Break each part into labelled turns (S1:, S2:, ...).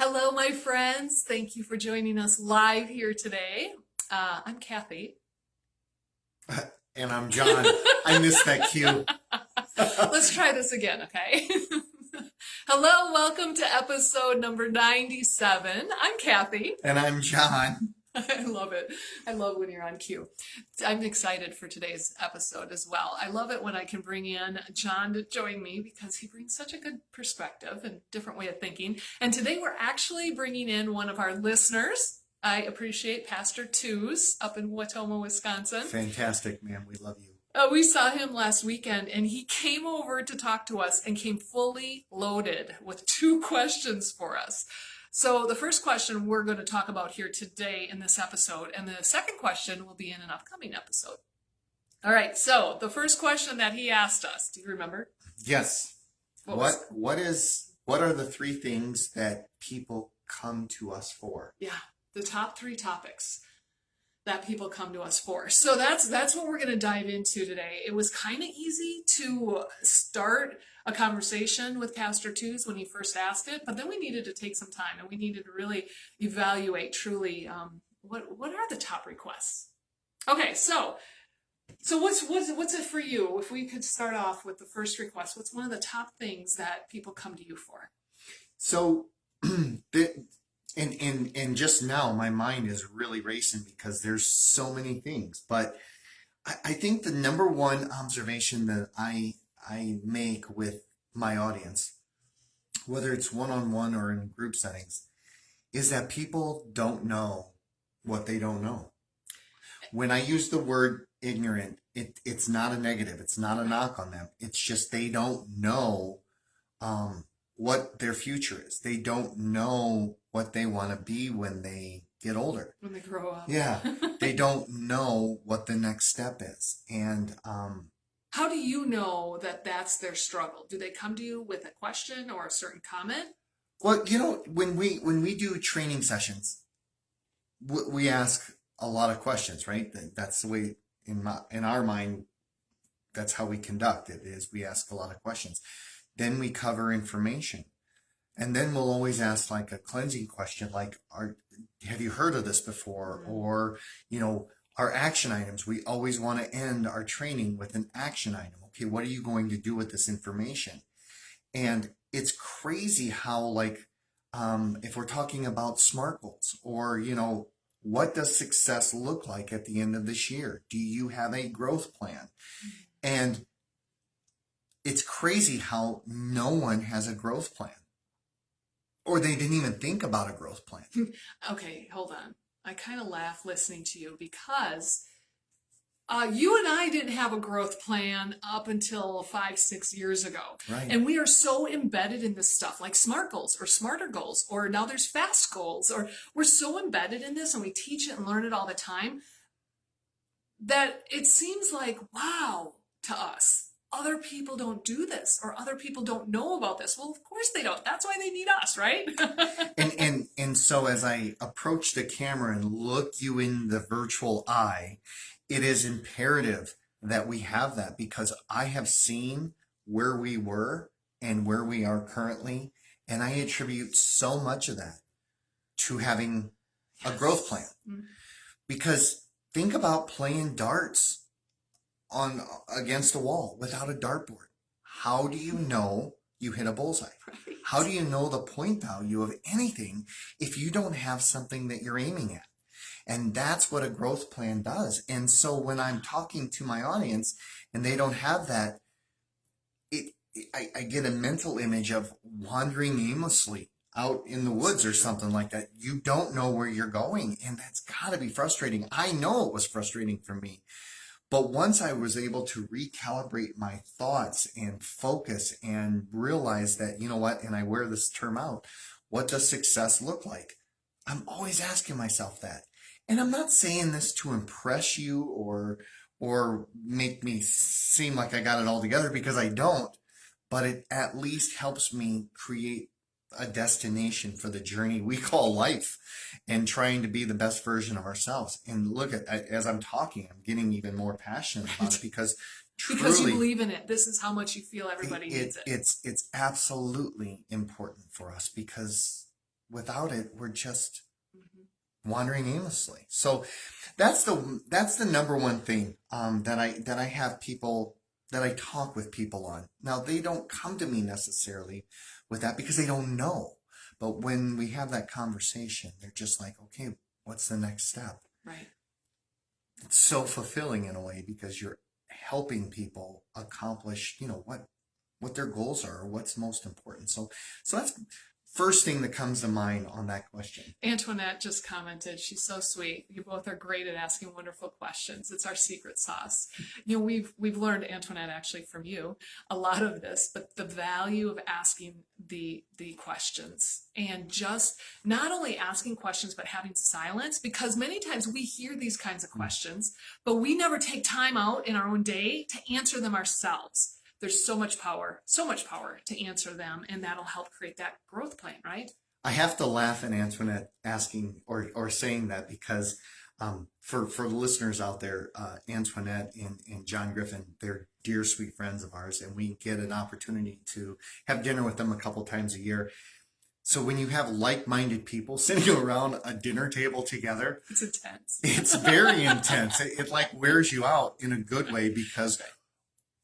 S1: Hello, my friends. Thank you for joining us live here today. I'm Kathy.
S2: And I'm John. I missed that cue.
S1: Let's try this again, okay? Hello, welcome to episode number 97. I'm Kathy.
S2: And I'm John.
S1: I love it. I love when you're on cue. I'm excited for today's episode as well. I love it when I can bring in John to join me because he brings such a good perspective and different way of thinking. And today we're actually bringing in one of our listeners. I appreciate Pastor Tews up in Watoma, Wisconsin.
S2: Fantastic, man. We love you.
S1: We saw him last weekend and he came over to talk to us and came fully loaded with 2 questions for us. So the first question we're going to talk about here today in this episode, and the second question will be in an upcoming episode. All right, so the first question that he asked us, do you remember?
S2: Yes. What are the 3 things that people come to us for?
S1: Yeah, the top 3 topics that people come to us for. So that's what we're going to dive into today. It was kind of easy to start a conversation with Pastor Tews when he first asked it, but then we needed to take some time and we needed to really evaluate truly what are the top requests. Okay, so what's it for you? If we could start off with the first request, what's one of the top things that people come to you for?
S2: So and just now my mind is really racing because there's so many things. But I think the number one observation that I make with my audience, whether it's one-on-one or in group settings, is that people don't know what they don't know. When I use the word ignorant, it's not a negative. It's not a knock on them. It's just they don't know what their future is. They don't know what they want to be when they get older.
S1: When they grow up.
S2: Yeah. They don't know what the next step is. And
S1: how do you know that that's their struggle? Do they come to you with a question or a certain comment?
S2: Well, when we do training sessions, we ask a lot of questions, right? That's the way in our mind, that's how we conduct it, is we ask a lot of questions. Then we cover information. And then we'll always ask like a cleansing question, like, have you heard of this before? Mm-hmm. Or, our action items. We always want to end our training with an action item. Okay, what are you going to do with this information? And it's crazy how, if we're talking about SMART goals or, what does success look like at the end of this year? Do you have a growth plan? And it's crazy how no one has a growth plan. Or they didn't even think about a growth plan.
S1: Okay, hold on. I kind of laugh listening to you because you and I didn't have a growth plan up until 5-6 years ago.
S2: Right.
S1: And we are so embedded in this stuff like SMART goals or smarter goals, or now there's FAST goals, or we're so embedded in this and we teach it and learn it all the time that it seems like, wow, to us. Other people don't do this or other people don't know about this. Well, of course they don't. That's why they need us, right?
S2: and so as I approach the camera and look you in the virtual eye, it is imperative that we have that because I have seen where we were and where we are currently. And I attribute so much of that to having a growth plan. Mm-hmm. Because think about playing darts against a wall without a dartboard. How do you know you hit a bullseye? Right. How do you know the point value of anything if you don't have something that you're aiming at? And that's what a growth plan does. And so when I'm talking to my audience and they don't have that, I get a mental image of wandering aimlessly out in the woods or something like that. You don't know where you're going, and that's got to be frustrating. I know it was frustrating for me. But once I was able to recalibrate my thoughts and focus and realize that, you know what, and I wear this term out, what does success look like? I'm always asking myself that. And I'm not saying this to impress you or make me seem like I got it all together, because I don't, but it at least helps me create a destination for the journey we call life and trying to be the best version of ourselves. And look at, as I'm talking, I'm getting even more passionate about it because
S1: you believe in it. This is how much you feel everybody needs it.
S2: It's absolutely important for us because without it, we're just
S1: Mhm.
S2: wandering aimlessly. So that's the number one thing that I have people that I talk with people on. Now they don't come to me necessarily with that because they don't know. But when we have that conversation, they're just like, okay, what's the next step?
S1: Right.
S2: It's so fulfilling in a way because you're helping people accomplish, what their goals are, or what's most important. So that's first thing that comes to mind on that question.
S1: Antoinette just commented, she's so sweet. You both are great at asking wonderful questions. It's our secret sauce. We've learned, Antoinette, actually from you, a lot of this, but the value of asking the questions and just not only asking questions, but having silence, because many times we hear these kinds of questions, but we never take time out in our own day to answer them ourselves. There's so much power to answer them, and that'll help create that growth plan, right?
S2: I have to laugh at Antoinette asking or saying that because for the listeners out there, Antoinette and John Griffin, they're dear, sweet friends of ours, and we get an opportunity to have dinner with them a couple times a year. So when you have like-minded people sitting around a dinner table together,
S1: It's intense.
S2: it's very intense. It like wears you out in a good way because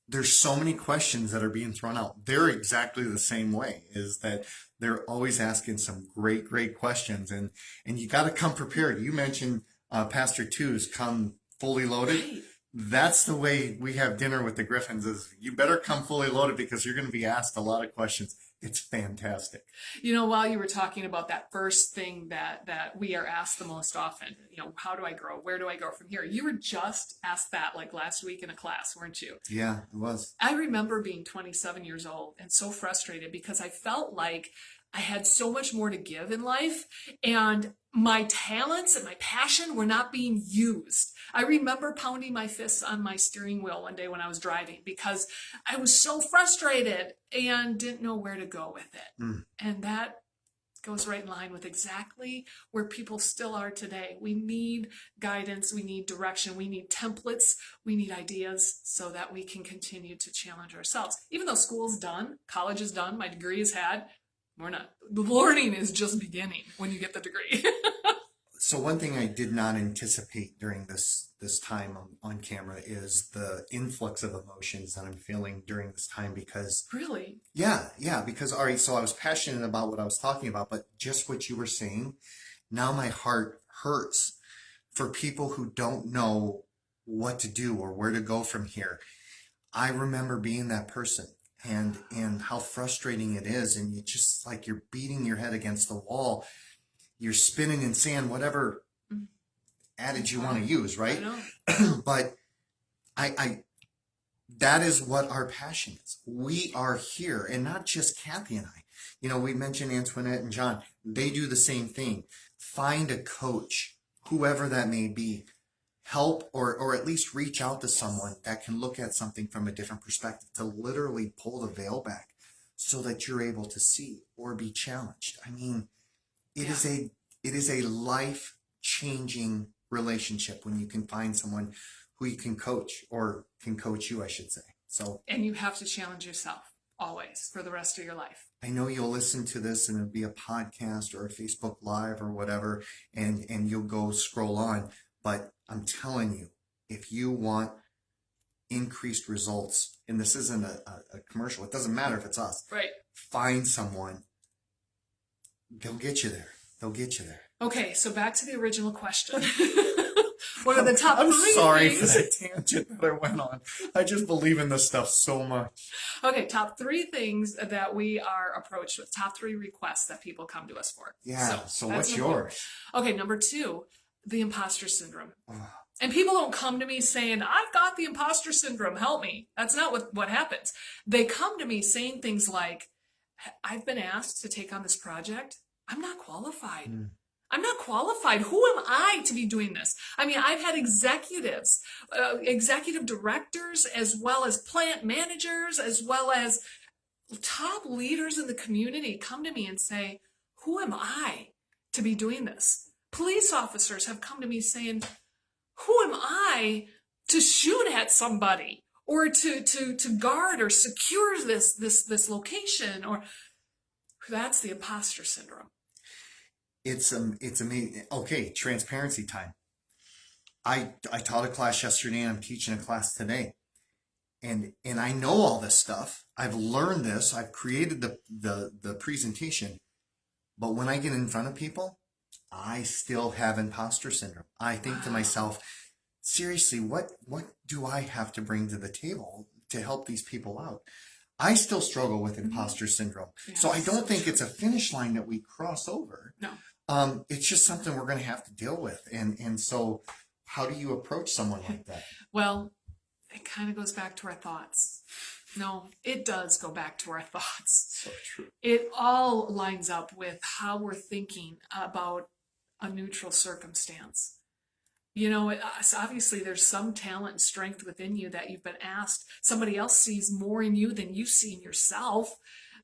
S2: there's so many questions that are being thrown out. They're exactly the same way, is that they're always asking some great questions, and you got to come prepared. You mentioned Pastor Tews, come fully loaded.
S1: Right.
S2: That's the way we have dinner with the Griffins, is you better come fully loaded because you're going to be asked a lot of questions. It's fantastic.
S1: While you were talking about that first thing that we are asked the most often, how do I grow? Where do I go from here? You were just asked that like last week in a class, weren't you?
S2: Yeah, it was.
S1: I remember being 27 years old and so frustrated because I felt like I had so much more to give in life, and my talents and my passion were not being used. I remember pounding my fists on my steering wheel one day when I was driving because I was so frustrated and didn't know where to go with it. And that goes right in line with exactly where people still are today. We need guidance, we need direction, we need templates, we need ideas so that we can continue to challenge ourselves. Even though school's done, college is done, my degree is had, we're not. The learning is just beginning when you get the degree.
S2: So one thing I did not anticipate during this time on camera is the influx of emotions that I'm feeling during this time because
S1: Really?
S2: yeah, because all right, so I was passionate about what I was talking about, but just what you were saying, now my heart hurts for people who don't know what to do or where to go from here. I remember being that person and how frustrating it is, and you just like you're beating your head against the wall. You're spinning in sand, whatever adage you want to use, right?
S1: I know.
S2: But I that is what our passion is. We are here, and not just Kathy and I. We mentioned Antoinette and John. They do the same thing. Find a coach, whoever that may be. Help or at least reach out to someone that can look at something from a different perspective to literally pull the veil back so that you're able to see or be challenged. I mean, it is a life-changing relationship when you can find someone who you can coach or can coach you, I should say.
S1: And you have to challenge yourself always for the rest of your life.
S2: I know you'll listen to this and it'll be a podcast or a Facebook Live or whatever, and you'll go scroll on. But I'm telling you, if you want increased results, and this isn't a commercial, it doesn't matter if it's us.
S1: Right.
S2: Find someone. They'll get you there.
S1: Okay, so back to the original question. What are the top
S2: I'm
S1: three
S2: sorry
S1: things?
S2: for the tangent that I went on. I just believe in this stuff so much.
S1: Okay, top three things that we are approached with. Top three requests that people come to us for.
S2: Yeah, so
S1: that's
S2: what's
S1: number one.
S2: yours?
S1: Okay, number two, the imposter syndrome. And people don't come to me saying, I've got the imposter syndrome, help me. That's not what happens. They come to me saying things like, I've been asked to take on this project. I'm not qualified. I'm not qualified. Who am I to be doing this? I mean, I've had executives, executive directors, as well as plant managers, as well as top leaders in the community come to me and say, who am I to be doing this? Police officers have come to me saying, who am I to shoot at somebody or to guard or secure this location? Or that's the imposter syndrome.
S2: It's amazing. Okay, transparency time. I taught a class yesterday and I'm teaching a class today. And I know all this stuff. I've learned this. I've created the presentation. But when I get in front of people, I still have imposter syndrome. I think to
S1: Wow.
S2: myself, seriously, what do I have to bring to the table to help these people out? I still struggle with imposter syndrome. So I
S1: Yes.
S2: don't think it's a finish line that we cross over.
S1: No.
S2: It's just something we're going to have to deal with. And so how do you approach someone like that?
S1: Well, it kind of goes back to our thoughts. No, it does go back to our thoughts.
S2: So true.
S1: It all lines up with how we're thinking about a neutral circumstance. You know, obviously there's some talent and strength within you that you've been asked. Somebody else sees more in you than you see in yourself.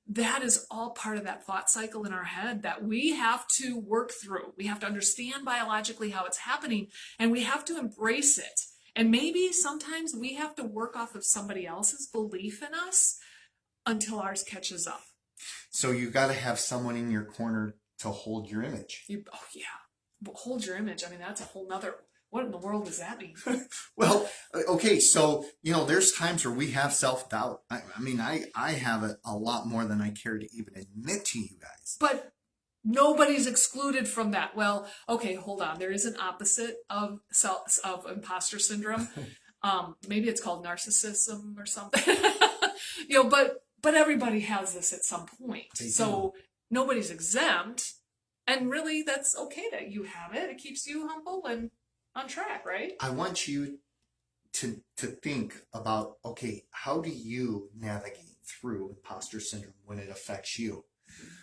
S1: That is all part of that thought cycle in our head that we have to work through. We have to understand biologically how it's happening, and we have to embrace it. And maybe sometimes we have to work off of somebody else's belief in us until ours catches up.
S2: So you got to have someone in your corner to hold your image.
S1: Oh yeah, well, hold your image. I mean, that's a whole nother. What in the world does that mean?
S2: Well, okay, so there's times where we have self-doubt. I mean, I have it a lot more than I care to even admit to you guys.
S1: But nobody's excluded from that. Well, okay, hold on. There is an opposite of imposter syndrome. Maybe it's called narcissism or something. But everybody has this at some point. So nobody's exempt, and really that's okay that you have it. It keeps you humble and on track, right?
S2: I want you to think about, okay, how do you navigate through imposter syndrome when it affects you?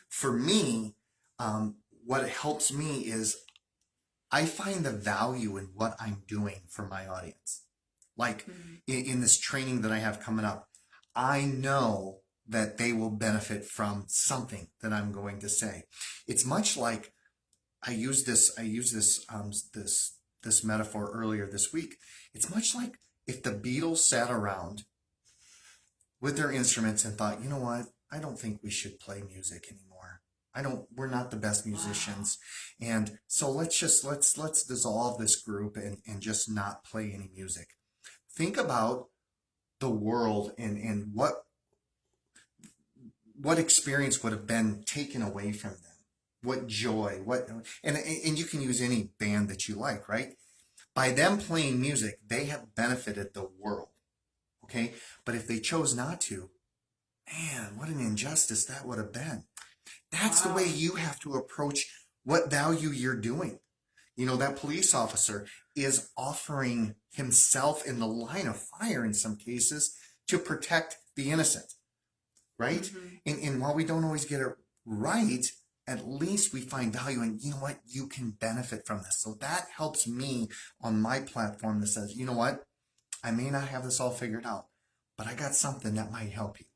S2: For me, what helps me is I find the value in what I'm doing for my audience. Like in this training that I have coming up, I know that they will benefit from something that I'm going to say. It's much like I used this metaphor earlier this week. It's much like if the Beatles sat around with their instruments and thought, you know what, I don't think we should play music anymore. We're not the best musicians. Wow. And so let's dissolve this group and just not play any music. Think about the world and what experience would have been taken away from them. What joy, and you can use any band that you like, right? By them playing music, they have benefited the world, okay? But if they chose not to, man, what an injustice that would have been. That's the way you have to approach what value you're doing. That police officer is offering himself in the line of fire in some cases to protect the innocent, right? Mm-hmm. And while we don't always get it right, at least we find value in, you know what, you can benefit from this. So that helps me on my platform that says, you know what, I may not have this all figured out, but I got something that might help you.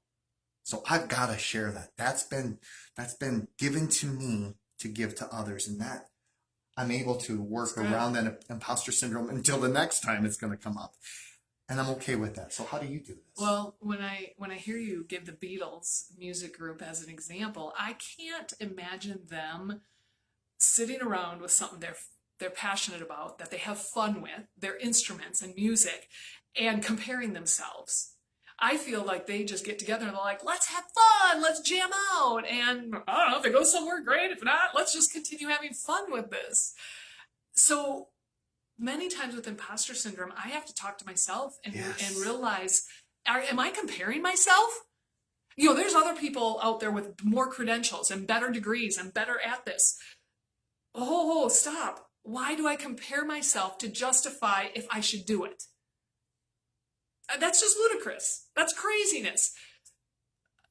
S2: So I've got to share that. That's been given to me to give to others. And that I'm able to work around that imposter syndrome until the next time it's going to come up. And I'm okay with that. So how do you do this?
S1: Well, when I hear you give the Beatles music group as an example, I can't imagine them sitting around with something they're passionate about, that they have fun with, their instruments and music, and comparing themselves. I feel like they just get together and they're like, let's have fun, let's jam out, and I don't know, if it goes somewhere, great. If not, let's just continue having fun with this. So many times with imposter syndrome, I have to talk to myself and realize, am I comparing myself? There's other people out there with more credentials and better degrees and better at this. Oh, stop. Why do I compare myself to justify if I should do it? That's just ludicrous. That's craziness.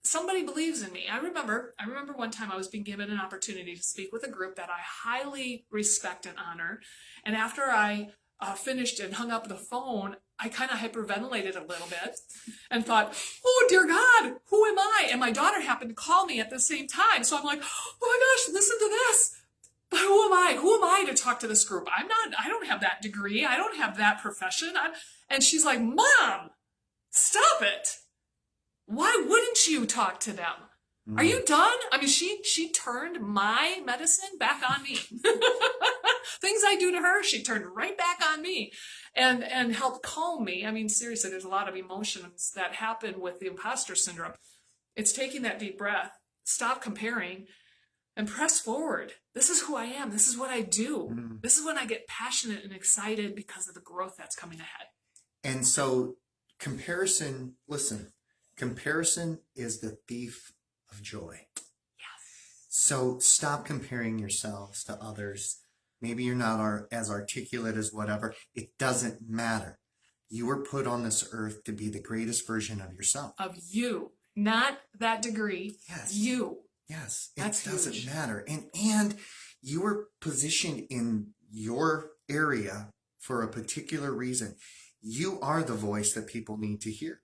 S1: Somebody believes in me. I remember one time I was being given an opportunity to speak with a group that I highly respect and honor. And after I finished and hung up the phone, I kind of hyperventilated a little bit and thought, oh, dear God, who am I? And my daughter happened to call me at the same time. So I'm like, oh my gosh, listen to this. But who am I? Who am I to talk to this group? I don't have that degree. I don't have that profession. And she's like, Mom, stop it. Why wouldn't you talk to them? Are you done? I mean, she turned my medicine back on me. Things I do to her, she turned right back on me, and helped calm me. I mean, seriously, there's a lot of emotions that happen with the imposter syndrome. It's taking that deep breath, stop comparing, and press forward. This is who I am. This is what I do. This is when I get passionate and excited because of the growth that's coming ahead.
S2: And so comparison, listen, comparison is the thief of joy.
S1: Yes.
S2: So stop comparing yourselves to others. Maybe you're not as articulate as whatever. It doesn't matter. You were put on this earth to be the greatest version of yourself.
S1: Of you, not that degree.
S2: Yes.
S1: You.
S2: Yes.
S1: That's
S2: it doesn't
S1: huge.
S2: matter. And you were positioned in your area for a particular reason. You are the voice that people need to hear.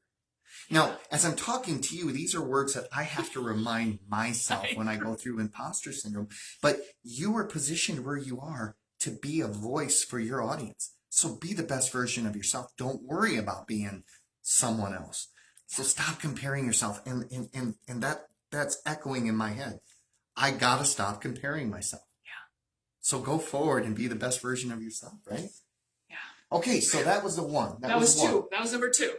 S2: Now, as I'm talking to you, these are words that I have to remind myself when I go through imposter syndrome. But you are positioned where you are to be a voice for your audience. So be the best version of yourself. Don't worry about being someone else. So stop comparing yourself. And that's echoing in my head. I got to stop comparing myself.
S1: Yeah.
S2: So go forward and be the best version of yourself, right?
S1: Yeah.
S2: Okay, so that was the one.
S1: That was two. That was number two.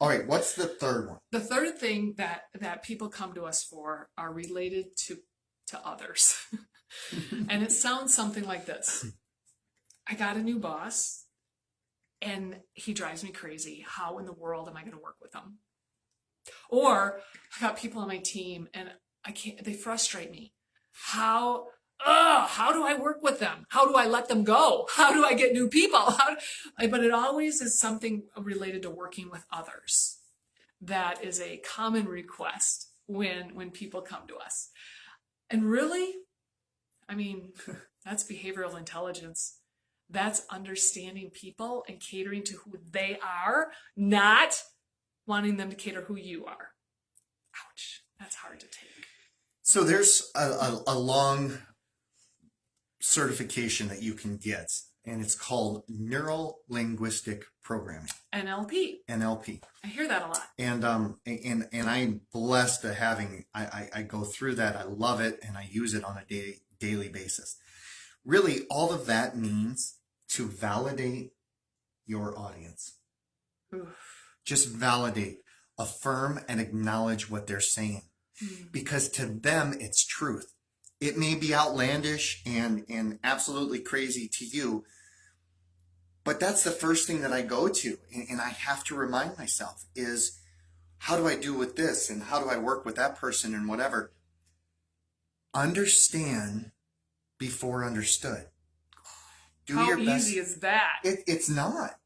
S2: All right, what's the third one?
S1: The third thing that people come to us for are related to others. And it sounds something like this. I got a new boss and he drives me crazy. How in the world am I going to work with him? Or I got people on my team and they frustrate me. How do I work with them? How do I let them go? How do I get new people? But it always is something related to working with others. That is a common request when people come to us. And really, I mean, that's behavioral intelligence. That's understanding people and catering to who they are, not wanting them to cater who you are. Ouch, that's hard to take.
S2: So there's a long certification that you can get, and it's called Neuro Linguistic Programming.
S1: NLP.
S2: NLP.
S1: I hear that a lot.
S2: And I'm blessed to having I go through that. I love it, and I use it on a daily basis. Really, all of that means to validate your audience.
S1: Oof.
S2: Just validate, affirm, and acknowledge what they're saying. Because to them, it's truth. It may be outlandish and absolutely crazy to you, but that's the first thing that I go to. And I have to remind myself is, how do I do with this? And how do I work with that person and whatever? Understand before understood. Do
S1: How
S2: your best.
S1: easy is that?
S2: It's not.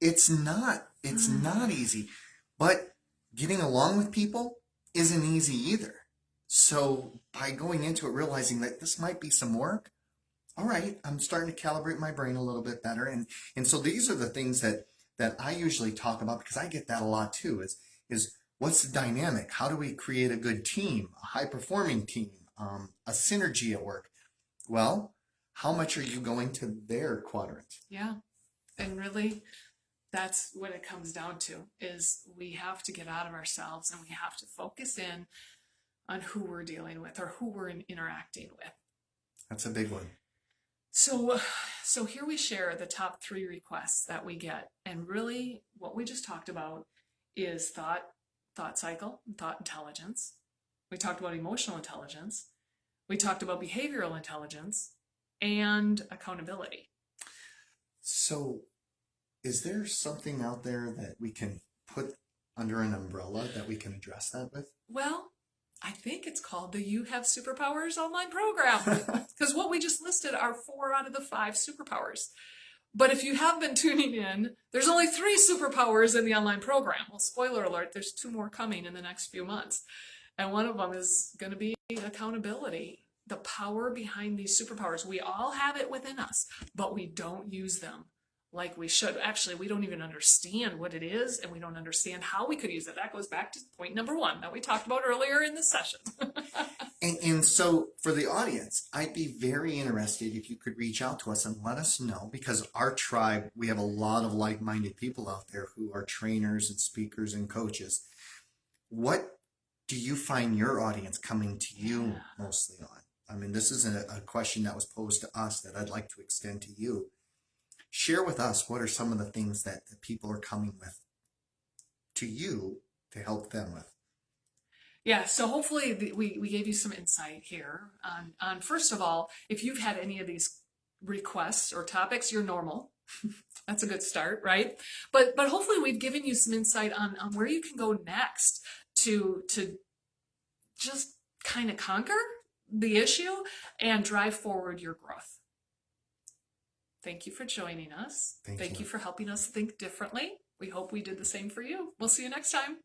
S2: It's not easy. But getting along with people isn't easy either. So by going into it, realizing that this might be some work, all right, I'm starting to calibrate my brain a little bit better. And so these are the things that I usually talk about, because I get that a lot too, is what's the dynamic? How do we create a good team, a high-performing team, a synergy at work? Well, how much are you going to their quadrant?
S1: Yeah. And really, that's what it comes down to, is we have to get out of ourselves and we have to focus in on who we're dealing with or who we're interacting with.
S2: That's a big one.
S1: So here we share the top 3 requests that we get. And really what we just talked about is thought cycle, and thought intelligence. We talked about emotional intelligence. We talked about behavioral intelligence and accountability.
S2: So is there something out there that we can put under an umbrella that we can address that with?
S1: Well, I think it's called the You Have Superpowers online program, because what we just listed are 4 out of the 5 superpowers. But if you have been tuning in, there's only 3 superpowers in the online program. Well, spoiler alert, there's 2 more coming in the next few months. And one of them is going to be accountability, the power behind these superpowers. We all have it within us, but we don't use them like we should. Actually, we don't even understand what it is, and we don't understand how we could use it. That goes back to point number 1 that we talked about earlier in this session.
S2: And so for the audience, I'd be very interested if you could reach out to us and let us know, because our tribe, we have a lot of like-minded people out there who are trainers and speakers and coaches. What do you find your audience coming to you mostly on? I mean, this is a question that was posed to us that I'd like to extend to you. Share with us what are some of the things that the people are coming with to you to help them with.
S1: Yeah, so hopefully we gave you some insight here on first of all, if you've had any of these requests or topics, you're normal. That's a good start, right? But hopefully we've given you some insight on where you can go next to just kind of conquer the issue and drive forward your growth. Thank you for joining us. Thank you for helping us think differently. We hope we did the same for you. We'll see you next time.